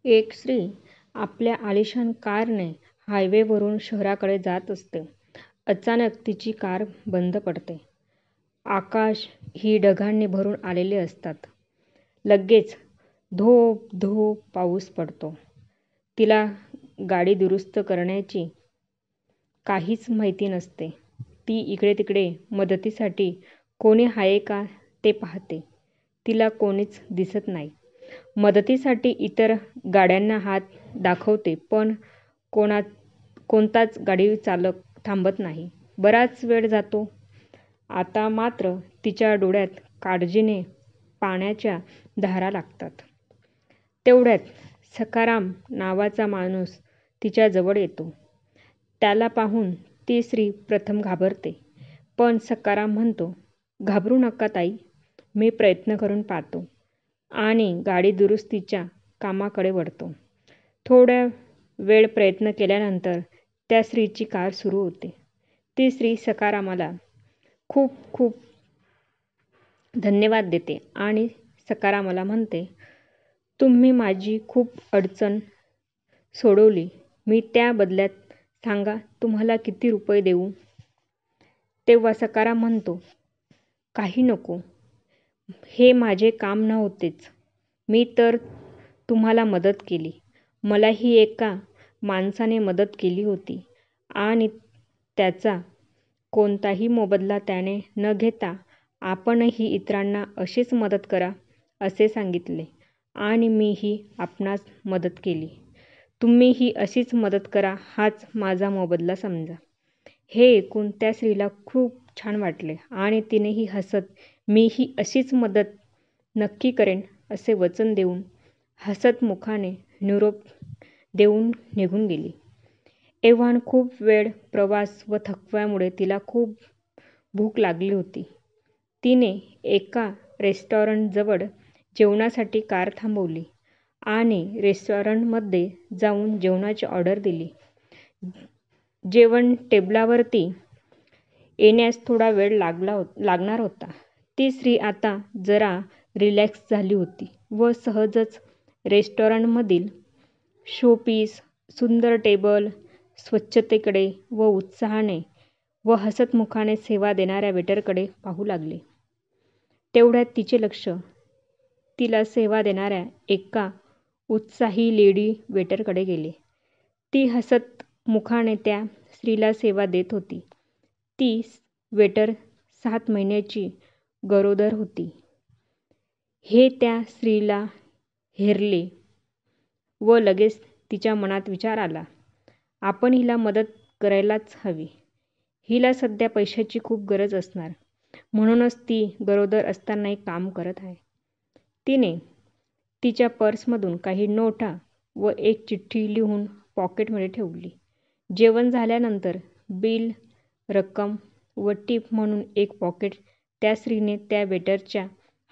एक स्त्री आपल्या आलिशान कारने हायवेवरून शहराकडे जात असते. अचानक तिची कार बंद पडते. आकाश ही ढगांनी भरून आलेले असतात. लगेच धोप धोप पाऊस पडतो. तिला गाडी दुरुस्त करण्याची काहीच माहिती नसते. ती इकडे तिकडे मदतीसाठी कोणी आहे का ते पाहते. तिला कोणीच दिसत नाही. मदतीसाठी इतर गाड्यांना हात दाखवते पण कोणताच गाडी चालक थांबत नाही. बराच वेळ जातो. आता मात्र तिच्या डोळ्यात काळजीने पाण्याच्या धारा लागतात. तेवढ्यात सखाराम नावाचा माणूस तिच्या जवळ येतो. त्याला पाहून ती स्त्री प्रथम घाबरते. पण सखाराम म्हणतो, "घाबरू नका ताई, मी प्रयत्न करून पाहतो" आणि गाडी दुरुस्तीच्या कामाकडे वळतो. थोड्या वेळ प्रयत्न केल्यानंतर त्या स्त्रीची कार सुरू होते. ती स्त्री सखारामाला खूप खूप धन्यवाद देते आणि सखारामाला म्हणते, "तुम्ही माझी खूप अडचण सोडवली. मी त्या बदल्यात सांगा तुम्हाला किती रुपये देऊ? तेव्हा सखाराम म्हणतो, "काही नको. हे माझे काम नव्हतेच. मी तर तुम्हाला मदत केली. मलाही एका माणसाने मदत केली होती आणि त्याचा कोणताही मोबदला त्याने न घेता आपणही इतरांना अशीच मदत करा असे सांगितले आणि मीही आपणास मदत केली. तुम्हीही अशीच मदत करा हाच माझा मोबदला समजा." हे ऐकून त्या स्त्रीला खूप छान वाटले आणि तिनेही हसत मीही अशीच मदत नक्की करेन असे वचन देऊन हसतमुखाने निरोप देऊन निघून गेली. एव्हान खूप वेळ प्रवास व थकव्यामुळे तिला खूप भूक लागली होती. तिने एका रेस्टॉरंटजवळ जेवणासाठी कार थांबवली आणि रेस्टॉरंटमध्ये जाऊन जेवणाची ऑर्डर दिली. जेवण टेबलावरती येण्यास थोडा वेळ लागणार होता. ती स्त्री आता जरा रिलॅक्स झाली होती व सहजच रेस्टॉरंटमधील शोपीस, सुंदर टेबल, स्वच्छतेकडे व उत्साहाने व हसतमुखाने सेवा देणाऱ्या वेटरकडे पाहू लागली. तेवढ्यात तिचे लक्ष तिला सेवा देणाऱ्या एका उत्साही लेडी वेटरकडे गेले. ती हसतमुखाने त्या स्त्रीला सेवा देत होती. ती वेटर 7 महिन्यांची गरोदर होती. हे त्या स्त्रीला हेरले व लगेच तिच्या मनात विचार आला, आपण हिला मदत करायलाच हवी. हिला सध्या पैशाची खूप गरज असणार म्हणूनच ती गरोदर असतानाही काम करत आहे. तिने तिच्या पर्समधून काही नोटा व एक चिठ्ठी लिहून पॉकेटमध्ये ठेवली. जेवण झाल्यानंतर बिल, रक्कम व टीप म्हणून एक पॉकेट त्या स्त्रीने त्या वेटरच्या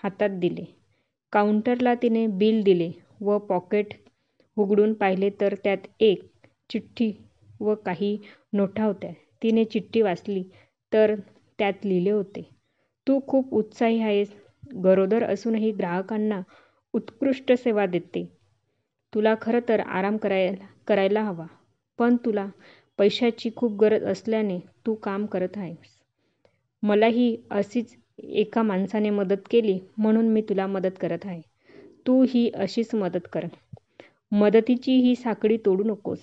हातात दिले. काउंटरला तिने बिल दिले व पॉकेट उघडून पाहिले तर त्यात एक चिठ्ठी व काही नोटा होत्या. तिने चिठ्ठी वाचली तर त्यात लिहिले होते, तू खूप उत्साही आहेस, गरोदर असूनही ग्राहकांना उत्कृष्ट सेवा देते. तुला खरं तर आराम करायला हवा, पण तुला पैशाची खूप गरज असल्याने तू काम करत आहेस. मलाही अशीच एका माणसाने मदत केली म्हणून मी तुला मदत करत आहे. तू ही अशीच मदत कर. मदतीची ही साखळी तोडू नकोस.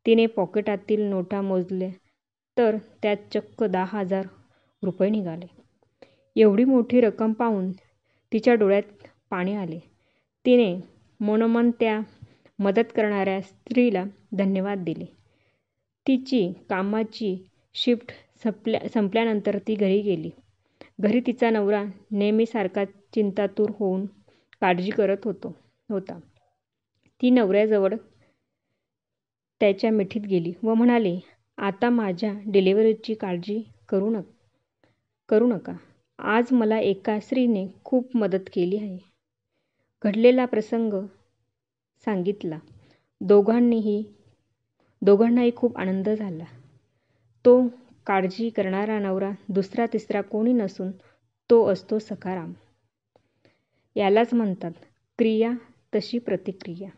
तिने पॉकेटातील नोटा मोजल्या तर त्यात चक्क 10,000 रुपये निघाले. एवढी मोठी रक्कम पाहून तिच्या डोळ्यात पाणी आले. तिने मनोमन त्या मदत करणाऱ्या स्त्रीला धन्यवाद दिले. तिची कामाची शिफ्ट संपल्यानंतर ती घरी गेली. घरी तिचा नवरा नेहमीसारखा चिंतातूर होऊन काळजी करत होता. ती नवऱ्याजवळ त्याच्या मिठीत गेली व म्हणाली, आता माझ्या डिलिव्हरीची काळजी करू नका. आज मला एका स्त्रीने खूप मदत केली आहे. घडलेला प्रसंग सांगितला. दोघांनाही खूप आनंद झाला. तो काळजी करणारा नवरा दुसरा तिसरा कोणी नसून तो असतो सखाराम. यालाच म्हणतात क्रिया तशी प्रतिक्रिया.